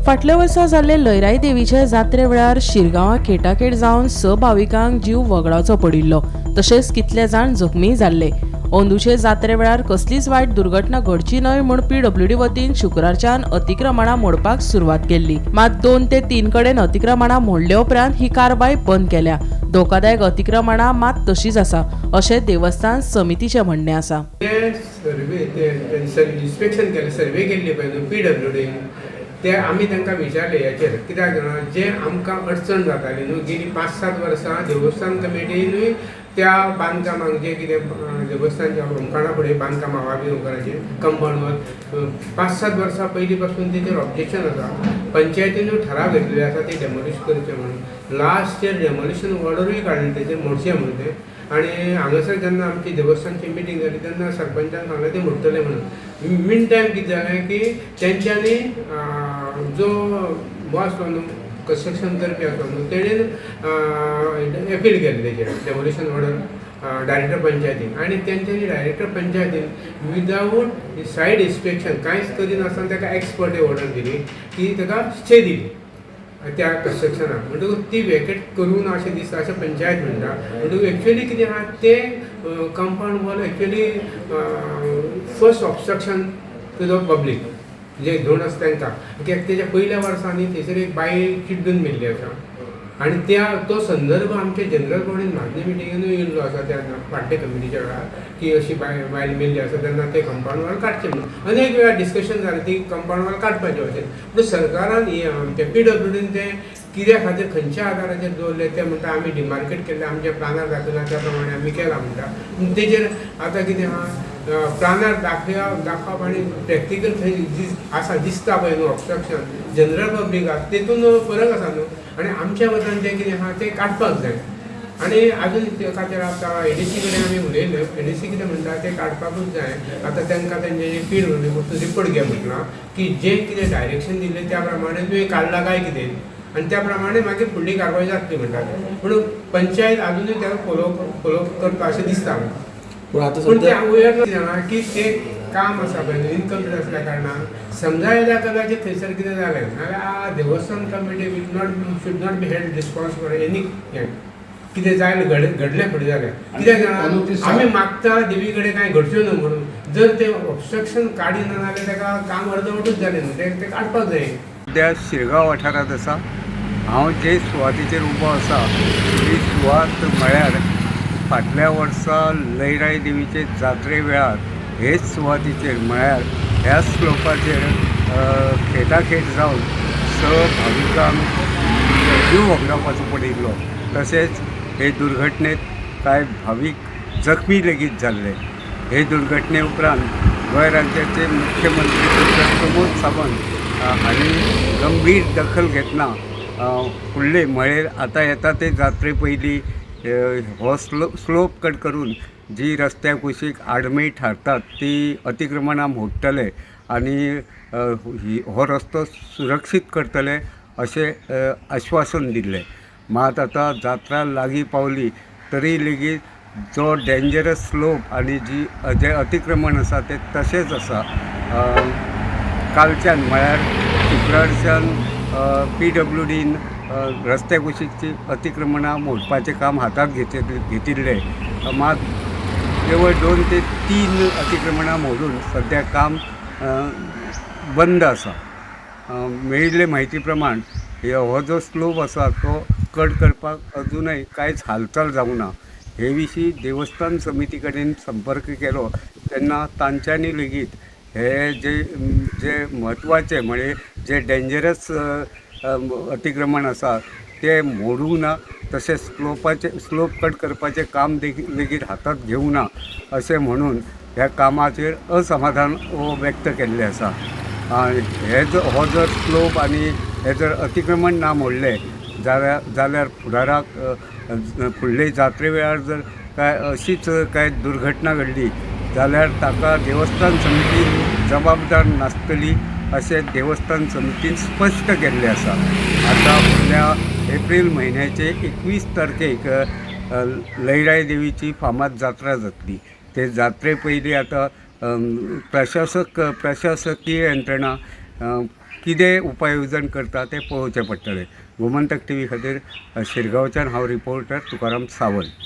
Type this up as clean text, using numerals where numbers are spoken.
फाटल्या वर्सा जाल्ले लयराई देवीचे जात्रे वेळार शिरगांवां खेटाखेट जावन 6 भाविकांक जीव वगडावचो पडिल्लो, तशेंच कितले जाण जखमी जाल्ले. अंदूचे जात्रे वेळार कसलीच वायट दुर्घटना घडची न्हय म्हूण PWD वतीन शुक्रारच्यान अतिक्रमणां मोडपाक सुरवात केल्ली. मात 2 ते 3 कडेन अतिक्रमणां मोडले उपरांत ही कारवाय बंद केल्या. धोकादायक अतिक्रमणां मात तशीच आसा अशें देवस्थान समितीचें म्हणणें आसा. इन्स्पेक्शन केलें, सर्वे केल्ली पळय PWD ते आमी तांकां विचारले हेचेर, कित्याक जे आमकां अडचण जाताली न्हू गेली 5-7 वर्सां देवस्थान कमिटीनूय त्या बांदकामाक जे कितें देवस्थानच्या होमखाणा फुडें बांदकाम आवाबी होमखाणाचेर कंपाउंड वॉल 5-7 वर्सां पयलीं पासून तेचेर ऑब्जेक्शन आसा. पंचायतीनूय ठराव घेतलेले आसा ते डेमोलिश करचे म्हणून. लास्ट इयर डेमोलिशन ऑर्डरूय काडली तेचेर मोडचें म्हणून ते. आनी हांगासर जेन्ना आमची देवस्थानची मिटींग जाली तेन्ना सरपंचान सांगलें ते मोडटले म्हणून. मीन टायम कितें जालें की तेंच्यांनी जो बॉस न्हू कन्स्ट्रक्शन करपी आसा न्हू तेणेन अपील केलें तेचेर डेमोलिशन ऑर्डर डायरेक्टर पंचायतीन. आनी तेंच्यांनी डायरेक्टर पंचायतीन विदावूट सायड इन्स्पेक्शन कांयच करिनासतना ताका एक्सपर्ट ऑर्डर दिली की ताका स्टे दिली त्या कन्स्ट्रक्शनाक. म्हणटकूच ती वेकेट करून अशें दिसता अशें पंचायत म्हणटा. म्हणटकूच एक्चुअली कितें आहा ते compound wall actually first obstruction to the public जे धोंड आसा तांकां. कित्याक तेच्या पयल्या वर्सांनी थंयसर एक बायल चिड्डून मेल्ली आसा आनी तो संदर्भ आमच्या जनरल बॉडीन म्हाजनी मिटिंगेनूय येयल्लो आसा त्या पाट्टे कमिटीच्या वेळार की अशी बायल मेल्ली आसा तेन्ना ते कंपाउंड वॉल काडचें म्हणून अनेक वेळार डिस्कशन जालें ती कंपाउंड वॉल काडपाचें अशें. पूण सरकारान ते PWDन ते कित्या खातीर खंयच्या आदाराचेर दवरले ते म्हणटा आमी डिमार्केट केल्ले आमच्या प्लानार दाखयला त्या प्रमाणे आमी केलां म्हणटा. पूण तेजेर आतां कितें आहा प्लानार दाखोवप आनी प्रॅक्टिकल थंय आसा दिसता पळय न्हू ऑब्स्ट्रक्शन जनरल पब्लिकाक तेतून फरक आसा न्हू. आनी आमच्या मतान जें कितें आहा तें काडपाक जाय. आनी आजून ते खातीर आतां ADC कडेन आमी उलयले. ADC कितें म्हणटा तें काडपाकूच जाय. आतां तांकां तेंचे PWD रिपोर्ट घे म्हटलां की जें कितें डायरेक्शन दिल्लें त्या प्रमाणे तुवें काडलां काय कितें आनी त्या प्रमाणे मागीर फुडली कारवाय जातली म्हणटात. पूण पंचायत आजुनूय ताका फोलो करता अशें दिसता. पूण ते अवेरनस जाणा की तें काम आसा पळय इनकम्प्लीट आसल्या कारणान समजा येल्या कदाचित थंयसर कितें जालें नाल्यार देवस्थान committee should not be held responsible any हें कितें जालें घडलें फुडें जालें. कित्याक जाणा आमी मागता देवी कडेन कांय घडच्यो न्हू म्हणून. जर तें ऑब्स्ट्रक्शन काडिना जाल्यार ताका काम अर्दवटूच जालें न्हू तें काडपाक जाय. सद्या शिरगांव वाठारांत आसा. हांव जे सुवातेचेर उबो आसा ही सुवात म्हळ्यार फाटल्या वर्सा लयराई देवीचे जात्रे वेळार हेच सुवातीचेर म्हळ्यार ह्या स्लोपाचेर खेटाखेट जावन 6 भाविकांक जीव वगडावपाचो पडिल्लो. तशेंच हे दुर्घटनेत कांय भावीक जखमी लेगीत जाल्ले. हे दुर्घटने उपरांत गोंय राज्याचे मुख्यमंत्री प्रमोद सावंत हांणी गंभीर दखल घेतना फुडले म्हळ्यार आतां येता ते जात्रे पयलीं हो स्लोप कट करून जी रस्त्या कुशीक आडमेळी थारतात ती अतिक्रमणां मोडटले आनी हो रस्तो सुरक्षीत करतले अशें आश्वासन दिल्लें. मात आतां जात्रा लागीं पावली तरी लेगीत जो डेंजरस स्लोप आनी जे अतिक्रमण आसा ते तशेंच आसा. कालच्यान म्हळ्यार शुक्रारच्यान PWDन रस्त्या कुशीकची अतिक्रमणां मोडपाचें काम हातांत घेतिल्लें. मात केवळ 2 ते 3 अतिक्रमणां मोडून सद्या काम बंद आसा. मेळिल्ले म्हायती प्रमाण हो जो स्लोप आसा तो कट करपाक अजूनय कांयच हालचाल जावंक ना. हे विशीं देवस्थान समिती कडेन संपर्क केलो तेन्ना तांच्यांनी लेगीत हे जे म्हत्वाचे म्हणजे जे डेंजरस अतिक्रमण आसा ते मोडूंक ना तशेंच स्लोप कट करपाचें काम लेगीत हातांत घेवंक ना अशें म्हणून ह्या कामाचेर असमाधान व्यक्त केल्लें आसा. हो जर स्लोप आनी हे जर अतिक्रमण ना मोडलें जाल्यार फुडाराक फुडले जात्रे वेळार जर अशीच काय दुर्घटना घडली जाल्यार ताका देवस्थान समिती जबाबदार नासतली अशें देवस्थान समितीन स्पश्ट केल्लें आसा. आतां फुडल्या एप्रील म्हयन्याचे 21 तारखेक लयराई देवीची फामाद जात्रा जातली. ते जात्रे पयलीं आतां प्रशासकीय यंत्रणा कितें उपाय येवजण करता तें पळोवचें पडटलें. गोमंतक TV खातीर शिरगांवच्यान हांव रिपोर्टर तुकाराम सावंत.